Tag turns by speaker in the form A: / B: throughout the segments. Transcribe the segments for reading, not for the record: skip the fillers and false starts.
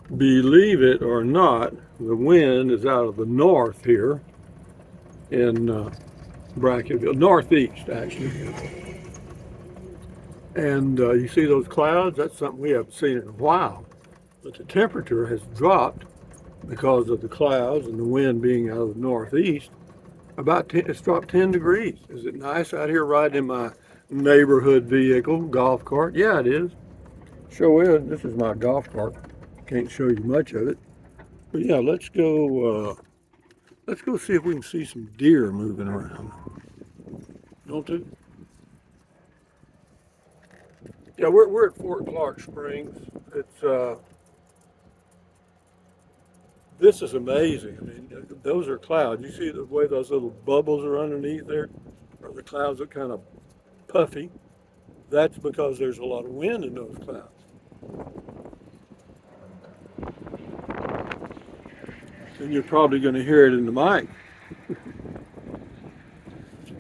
A: Believe it or not, the wind is out of the north here in Brackenville, northeast actually. And you see those clouds? That's something we haven't seen in a while. But the temperature has dropped because of the clouds and the wind being out of the northeast. About 10, it's dropped 10 degrees. Is it nice out here riding in my neighborhood vehicle, golf cart? Yeah, it is. Sure is. This is my golf cart. Can't show you much of it. But yeah, let's go see if we can see some deer moving around. Don't you? Yeah, we're at Fort Clark Springs. It's This is amazing. I mean, those are clouds. You see the way those little bubbles are underneath there, or the clouds are kind of puffy. That's because there's a lot of wind in those clouds. And you're probably going to hear it in the mic.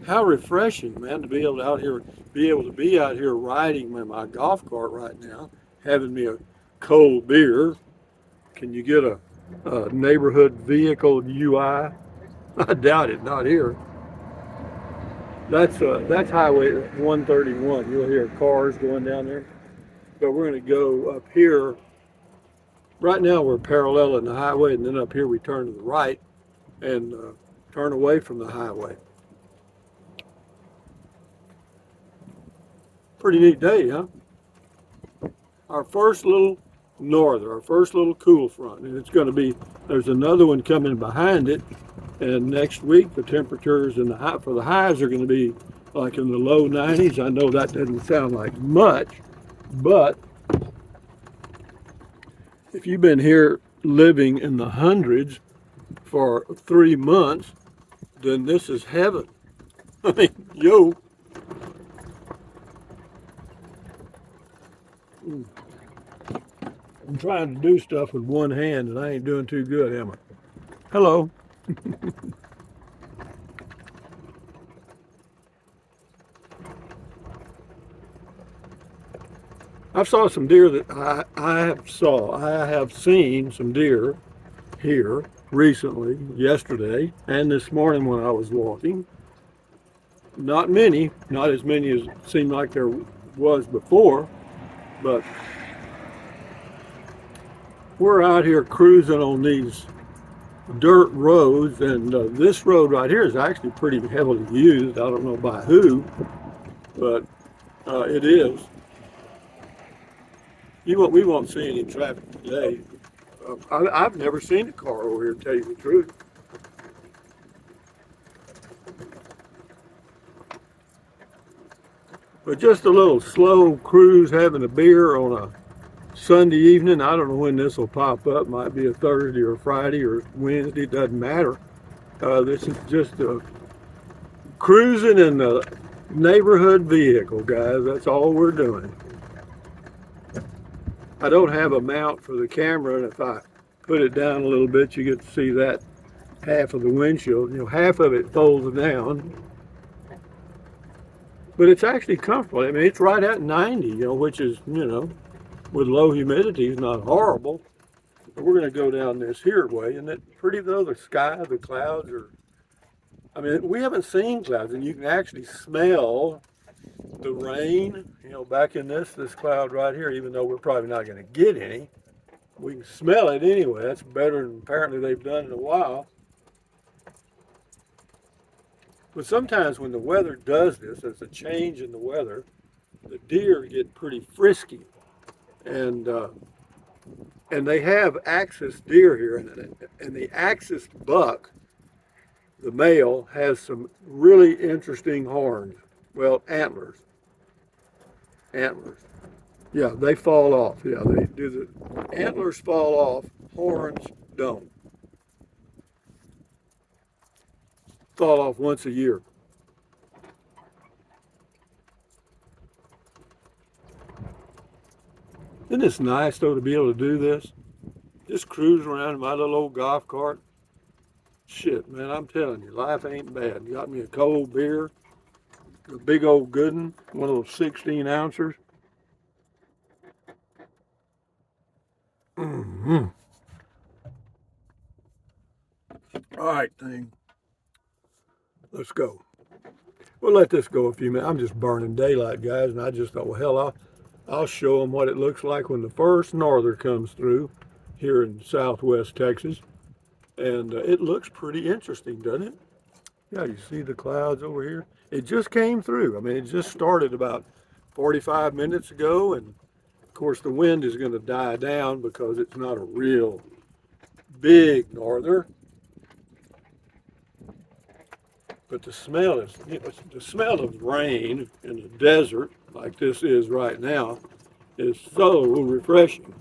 A: How refreshing, man, to be able to be out here riding my golf cart right now, having me a cold beer. Can you get a neighborhood vehicle UI? I doubt it. Not here. That's Highway 131. You'll hear cars going down there. But we're going to go up here. Right now we're paralleling the highway, and then up here we turn to the right and turn away from the highway. Pretty neat day, huh? Our first little our first little cool front, and there's another one coming behind it, and next week the temperatures for the highs are going to be like in the low 90s. I know that doesn't sound like much, but if you've been here living in the hundreds for 3 months, then this is heaven. I mean, yo. I'm trying to do stuff with one hand and I ain't doing too good, am I? Hello. I saw some deer that I have seen some deer here recently, yesterday, and this morning when I was walking. Not many, not as many as it seemed like there was before, but we're out here cruising on these dirt roads, and this road right here is actually pretty heavily used. I don't know by who, but it is. We won't see any traffic today. I've never seen a car over here, to tell you the truth. But just a little slow cruise, having a beer on a Sunday evening. I don't know when this will pop up. Might be a Thursday or Friday or Wednesday. Doesn't matter. This is just a cruising in the neighborhood vehicle, guys. That's all we're doing. I don't have a mount for the camera, and if I put it down a little bit, you get to see that half of the windshield. Half of it folds down, but it's actually comfortable. I mean, it's right at 90, which is, with low humidity is not horrible. But we're going to go down this here way, and it's pretty though. The clouds are, I mean, we haven't seen clouds, and you can actually smell the rain, back in this cloud right here, even though we're probably not going to get any. We can smell it anyway. That's better than apparently they've done in a while. But sometimes when the weather does this, there's a change in the weather, the deer get pretty frisky. And they have axis deer here, and the axis buck, the male, has some really interesting horns. Well, antlers. Antlers. Yeah, they fall off. Yeah, they do. The antlers fall off, horns don't. Fall off once a year. Isn't this nice though to be able to do this? Just cruise around in my little old golf cart. Shit, man, I'm telling you, life ain't bad. Got me a cold beer, a big old good one of those 16 ounces. Mm-hmm. All right, thing. Let's go. We'll let this go a few minutes. I'm just burning daylight, guys, and I just thought, well, hell, I'll show them what it looks like when the first norther comes through here in southwest Texas. And it looks pretty interesting, doesn't it? Yeah, you see the clouds over here? It just came through. I mean, it just started about 45 minutes ago. And of course, the wind is going to die down because it's not a real big norther. But the smell is, the smell of rain in the desert, like this is right now, is so refreshing.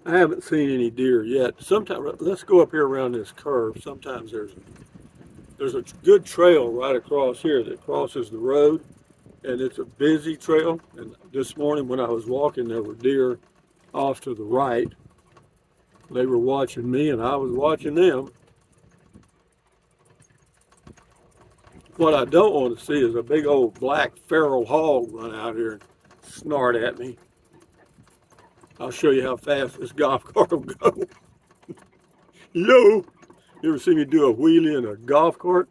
A: I haven't seen any deer yet. Sometimes, let's go up here around this curve. Sometimes there's a good trail right across here that crosses the road, and it's a busy trail. And this morning when I was walking, there were deer off to the right. They were watching me, and I was watching them. What I don't want to see is a big old black feral hog run out here and snort at me. I'll show you how fast this golf cart will go. Yo, you ever see me do a wheelie in a golf cart?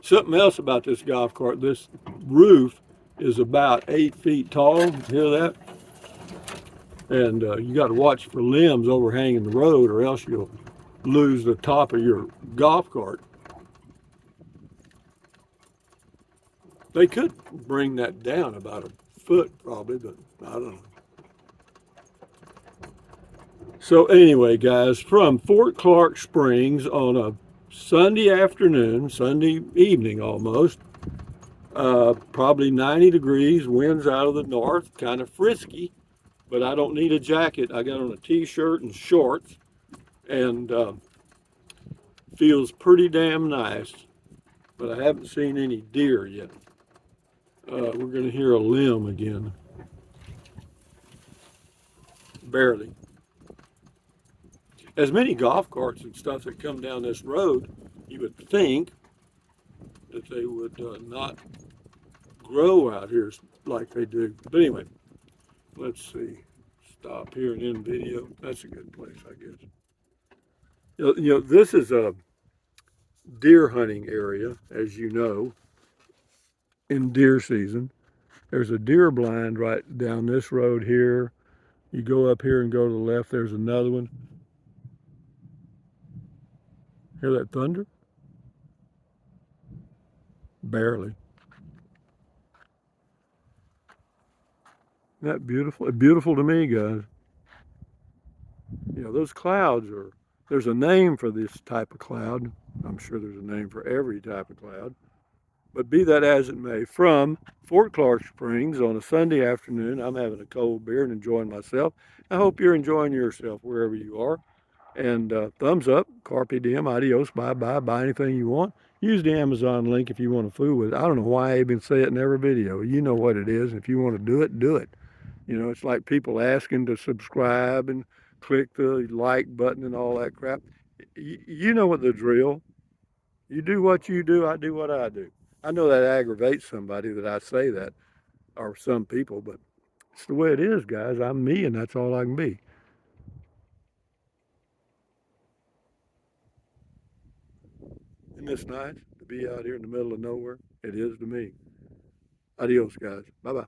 A: Something else about this golf cart, this roof is about 8 feet tall. Hear that? And you got to watch for limbs overhanging the road, or else you'll lose the top of your golf cart. They could bring that down about a foot, probably, but I don't know. So anyway, guys, from Fort Clark Springs on a Sunday afternoon, Sunday evening almost, probably 90 degrees, winds out of the north, kind of frisky, but I don't need a jacket. I got on a t-shirt and shorts, and feels pretty damn nice, but I haven't seen any deer yet. We're going to hear a limb again, barely. As many golf carts and stuff that come down this road, you would think that they would not grow out here like they do. But anyway, let's see. Stop here and end video. That's a good place, I guess. This is a deer hunting area, as you know, in deer season. There's a deer blind right down this road here. You go up here and go to the left, there's another one. Hear that thunder? Barely. Isn't that beautiful? Beautiful to me, guys. Those clouds are, there's a name for this type of cloud. I'm sure there's a name for every type of cloud. But be that as it may, from Fort Clark Springs on a Sunday afternoon, I'm having a cold beer and enjoying myself. I hope you're enjoying yourself wherever you are. And thumbs up, carpe diem, adios, bye-bye, buy anything you want. Use the Amazon link if you want to fool with it. I don't know why I even say it in every video. You know what it is. If you want to do it, do it. It's like people asking to subscribe and click the like button and all that crap. You know what the drill. You do what you do, I do what I do. I know that aggravates somebody that I say that, or some people, but it's the way it is, guys. I'm me, and that's all I can be. Isn't this nice to be out here in the middle of nowhere? It is to me. Adios, guys. Bye bye.